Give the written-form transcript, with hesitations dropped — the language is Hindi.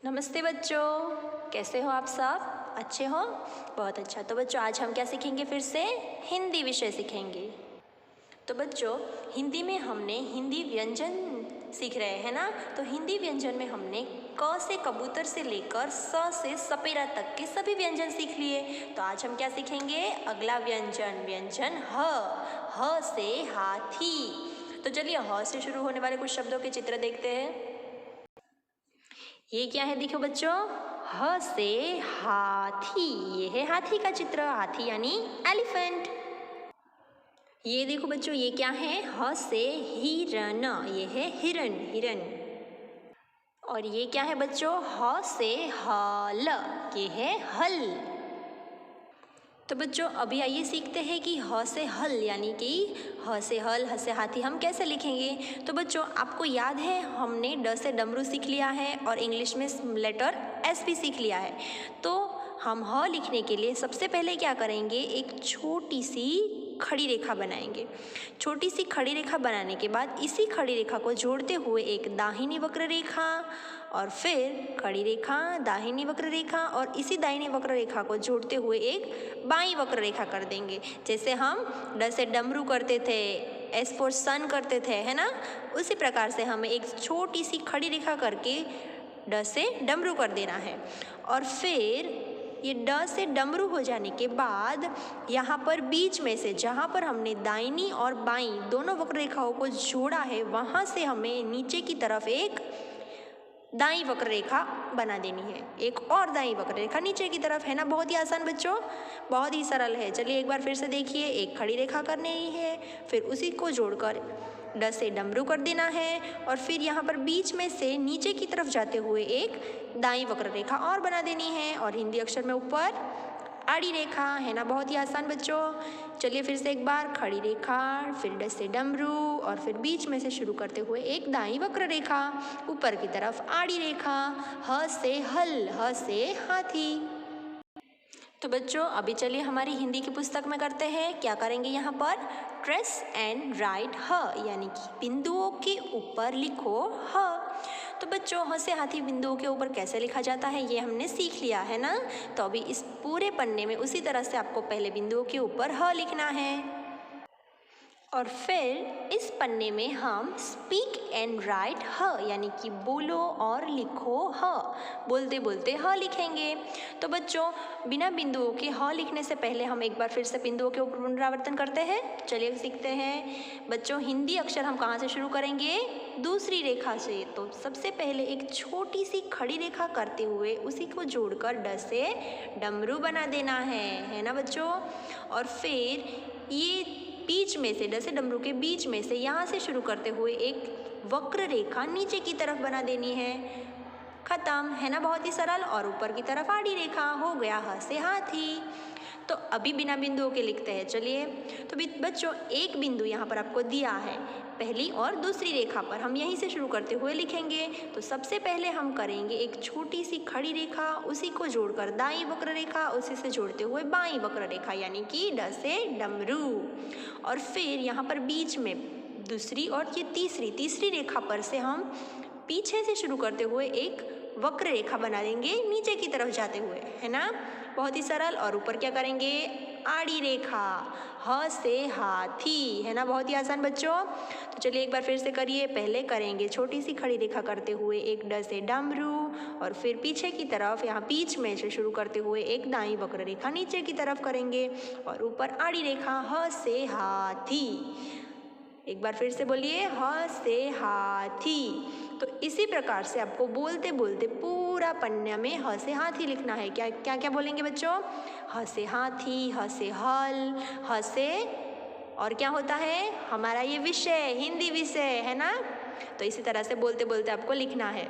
नमस्ते बच्चों, कैसे हो आप सब? अच्छे हो? बहुत अच्छा। तो बच्चों आज हम क्या सीखेंगे? फिर से हिंदी विषय सीखेंगे। तो बच्चों हिंदी में हमने हिंदी व्यंजन सीख रहे हैं ना। तो हिंदी व्यंजन में हमने क से कबूतर से लेकर स से सपेरा तक के सभी व्यंजन सीख लिए। तो आज हम क्या सीखेंगे? अगला व्यंजन, व्यंजन ह से हाथी। तो चलिए ह से शुरू होने वाले कुछ शब्दों के चित्र देखते हैं। ये क्या है? देखो बच्चों, ह से हाथी। ये है हाथी का चित्र। हाथी यानी एलिफेंट। ये देखो बच्चों, ये क्या है? ह से हिरन। ये है हिरन, हिरन। और ये क्या है बच्चों? ह से हल। ये है हल। तो बच्चों अभी आइए सीखते हैं कि ह से हल यानी कि ह से हल, ह से हाथी हम कैसे लिखेंगे। तो बच्चों आपको याद है हमने ड से डमरू सीख लिया है और इंग्लिश में लेटर एस भी सीख लिया है। तो हम ह लिखने के लिए सबसे पहले क्या करेंगे? एक छोटी सी खड़ी रेखा बनाएंगे। छोटी सी खड़ी रेखा बनाने के बाद इसी खड़ी रेखा को जोड़ते हुए एक दाहिनी वक्र रेखा और फिर खड़ी रेखा, दाहिनी वक्र रेखा और इसी दाहिनी वक्र रेखा को जोड़ते हुए एक बाईं वक्र रेखा कर देंगे। जैसे हम ड से डमरू करते थे, एस फॉर सन करते थे, है ना। उसी प्रकार से हमें एक छोटी सी खड़ी रेखा करके ड से डमरू कर देना है। और फिर ये ड से डमरू हो जाने के बाद यहाँ पर बीच में से जहाँ पर हमने दाहिनी और बाईं दोनों वक्र रेखाओं को जोड़ा है वहाँ से हमें नीचे की तरफ एक दाईं वक्र रेखा बना देनी है। एक और दाईं वक्र रेखा नीचे की तरफ, है ना। बहुत ही आसान बच्चों, बहुत ही सरल है। चलिए एक बार फिर से देखिए। एक खड़ी रेखा करनी है, फिर उसी को जोड़कर ड से डमरू कर देना है और फिर यहाँ पर बीच में से नीचे की तरफ जाते हुए एक दाईं वक्र रेखा और बना देनी है और हिंदी अक्षर में ऊपर आड़ी रेखा, है ना। बहुत ही आसान बच्चों। चलिए फिर से एक बार खड़ी रेखा, फिर ड से डमरू और फिर बीच में से शुरू करते हुए एक दाईं वक्र रेखा, ऊपर की तरफ आड़ी रेखा, ह से हल, ह से हाथी। तो बच्चों अभी चलिए हमारी हिंदी की पुस्तक में करते हैं। क्या करेंगे यहाँ पर? ट्रेस एंड राइट ह, यानी कि बिंदुओं के ऊपर लिखो ह। तो बच्चों ह से हाथी बिंदुओं के ऊपर कैसे लिखा जाता है ये हमने सीख लिया है ना। तो अभी इस पूरे पन्ने में उसी तरह से आपको पहले बिंदुओं के ऊपर ह लिखना है और फिर इस पन्ने में हम स्पीक एंड राइट ह यानी कि बोलो और लिखो ह, बोलते बोलते ह लिखेंगे। तो बच्चों बिना बिंदुओं के ह लिखने से पहले हम एक बार फिर से बिंदुओं के ऊपर पुनरावर्तन करते हैं। चलिए सीखते हैं। बच्चों हिंदी अक्षर हम कहाँ से शुरू करेंगे? दूसरी रेखा से। तो सबसे पहले एक छोटी सी खड़ी रेखा करते हुए उसी को जोड़कर ड से डमरू बना देना है ना बच्चों। और फिर ये बीच में से ड से डमरू के बीच में से यहाँ से शुरू करते हुए एक वक्र रेखा नीचे की तरफ बना देनी है। खत्म, है ना। बहुत ही सरल। और ऊपर की तरफ आड़ी रेखा। हो गया ह से हाथी। तो अभी बिना बिंदुओं के लिखते हैं। चलिए तो बच्चों एक बिंदु यहाँ पर आपको दिया है, पहली और दूसरी रेखा पर हम यहीं से शुरू करते हुए लिखेंगे। तो सबसे पहले हम करेंगे एक छोटी सी खड़ी रेखा, उसी को जोड़कर दाईं वक्र रेखा, उसी से जोड़ते हुए बाईं वक्र रेखा यानी कि ड से डमरू। और फिर यहाँ पर बीच में दूसरी और ये तीसरी रेखा पर से हम पीछे से शुरू करते हुए एक वक्र रेखा बना देंगे नीचे की तरफ जाते हुए, है ना। बहुत ही सरल। और ऊपर क्या करेंगे? आड़ी रेखा, ह से हाथी, है ना। बहुत ही आसान बच्चों। तो चलिए एक बार फिर से करिए। पहले करेंगे छोटी सी खड़ी रेखा करते हुए एक ड से डमरू और फिर पीछे की तरफ यहाँ बीच में से शुरू करते हुए एक दाईं वक्र रेखा नीचे की तरफ करेंगे और ऊपर आड़ी रेखा, ह से हाथी। एक बार फिर से बोलिए, ह से हाथी। तो इसी प्रकार से आपको बोलते बोलते पूरा पन्ना में ह से हाथी लिखना है। क्या क्या क्या बोलेंगे बच्चों? ह से हाथी, ह से हल, ह से और क्या होता है? हमारा ये विषय, हिंदी विषय, है ना। तो इसी तरह से बोलते बोलते आपको लिखना है।